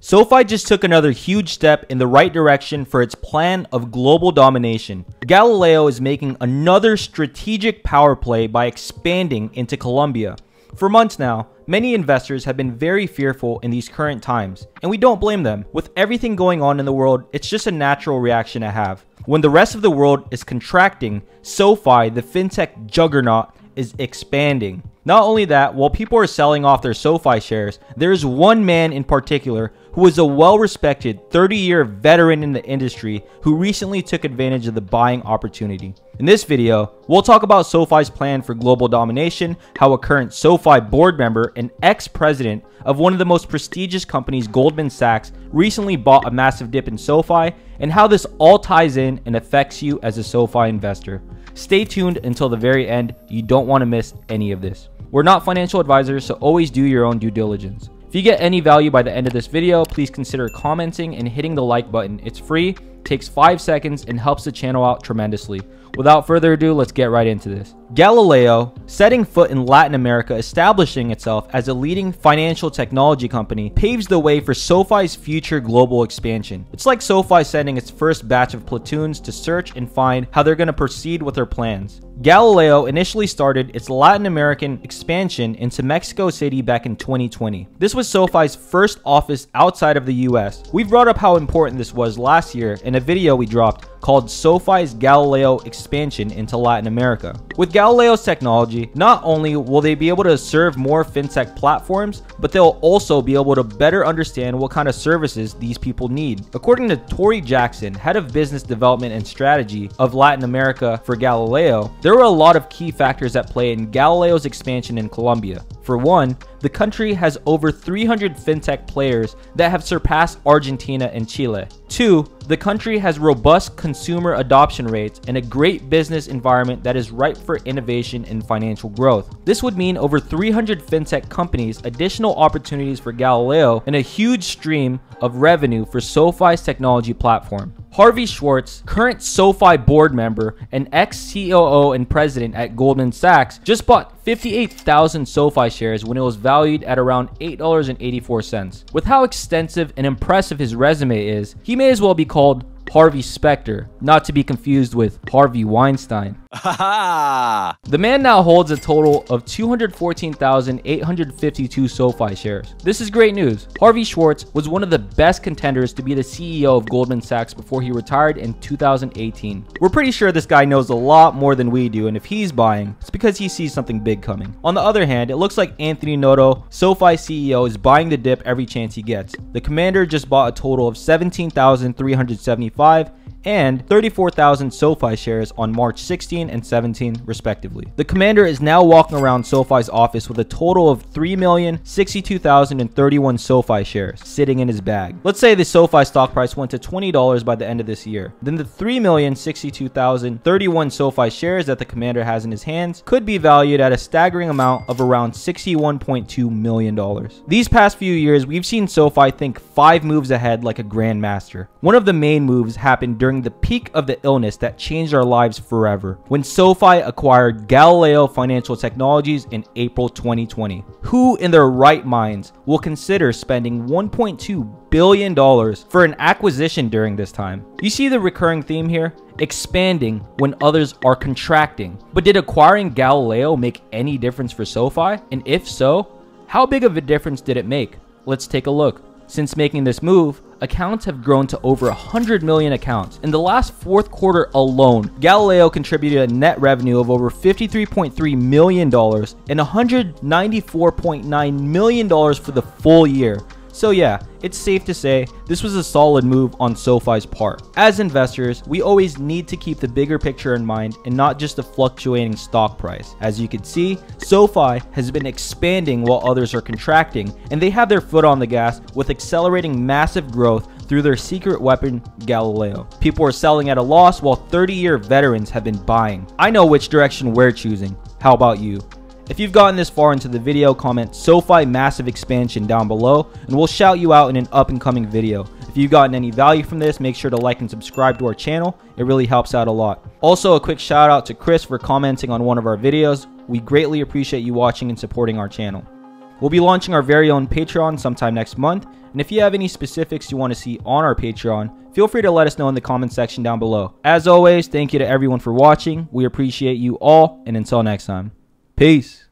SoFi just took another huge step in the right direction for its plan of global domination. Galileo is making another strategic power play by expanding into Colombia. For months now, many investors have been very fearful in these current times, and we don't blame them. With everything going on in the world, it's just a natural reaction to have. When the rest of the world is contracting, SoFi, the fintech juggernaut, is expanding. Not only that, while people are selling off their SoFi shares, there is one man in particular who is a well-respected 30-year veteran in the industry who recently took advantage of the buying opportunity. In this video, we'll talk about SoFi's plan for global domination, how a current SoFi board member and ex-president of one of the most prestigious companies, Goldman Sachs, recently bought a massive dip in SoFi, and how this all ties in and affects you as a SoFi investor. Stay tuned until the very end. You don't want to miss any of this. We're not financial advisors, so always do your own due diligence. If you get any value by the end of this video, please consider commenting and hitting the like button. It's free, takes 5 seconds, and helps the channel out tremendously. Without further ado, let's get right into this. Galileo, setting foot in Latin America, establishing itself as a leading financial technology company, paves the way for SoFi's future global expansion. It's like SoFi sending its first batch of platoons to search and find how they're going to proceed with their plans. Galileo initially started its Latin American expansion into Mexico City back in 2020. This was SoFi's first office outside of the US. We brought up how important this was last year in a video we dropped called SoFi's Galileo expansion into Latin America. With Galileo's technology, not only will they be able to serve more fintech platforms, but they'll also be able to better understand what kind of services these people need. According to Tory, head of business development and strategy of Latin America for Galileo, there were a lot of key factors at play in Galileo's expansion in Colombia. For one, the country has over 300 fintech players that have surpassed Argentina and Chile. 2, the country has robust consumer adoption rates and a great business environment that is ripe for innovation and financial growth. This would mean over 300 fintech companies, additional opportunities for Galileo, and a huge stream of revenue for SoFi's technology platform. Harvey Schwartz, current SoFi board member and ex-COO and president at Goldman Sachs, just bought 58,000 SoFi shares when it was valued at around $8.84. With how extensive and impressive his resume is, he may as well be called Harvey Specter, not to be confused with Harvey Weinstein. The man now holds a total of 214,852 SoFi shares. This is great news. Harvey Schwartz was one of the best contenders to be the CEO of Goldman Sachs before he retired in 2018. We're pretty sure this guy knows a lot more than we do, and if he's buying, it's because he sees something big coming. On the other hand, it looks like Anthony Noto, SoFi CEO, is buying the dip every chance he gets. The commander just bought a total of 17,375 and 34,000 SoFi shares on March 16 and 17 respectively. The commander is now walking around SoFi's office with a total of 3,062,031 SoFi shares sitting in his bag. Let's say the SoFi stock price went to $20 by the end of this year. Then the 3,062,031 SoFi shares that the commander has in his hands could be valued at a staggering amount of around $61.2 million. These past few years, we've seen SoFi think 5 moves ahead like a Grandmaster. One of the main moves happened during the peak of the illness that changed our lives forever, when SoFi acquired Galileo Financial Technologies in April 2020. Who in their right minds will consider spending $1.2 billion for an acquisition during this time? You see the recurring theme here? Expanding when others are contracting. But did acquiring Galileo make any difference for SoFi? And if so, how big of a difference did it make? Let's take a look. Since making this move, accounts have grown to over 100 million accounts. In the last fourth quarter alone, Galileo contributed a net revenue of over $53.3 million and $194.9 million for the full year. So yeah, it's safe to say this was a solid move on SoFi's part. As investors, we always need to keep the bigger picture in mind and not just the fluctuating stock price. As you can see, SoFi has been expanding while others are contracting, and they have their foot on the gas with accelerating massive growth through their secret weapon, Galileo. People are selling at a loss while 30-year veterans have been buying. I know which direction we're choosing. How about you? If you've gotten this far into the video, comment SoFi massive expansion down below and we'll shout you out in an up and coming video. If you've gotten any value from this, make sure to like and subscribe to our channel. It really helps out a lot. Also, a quick shout out to Chris for commenting on one of our videos. We greatly appreciate you watching and supporting our channel. We'll be launching our very own Patreon sometime next month, And if you have any specifics you want to see on our Patreon, feel free to let us know in the comment section down below. As always, thank you to everyone for watching. We appreciate you all, and until next time, peace.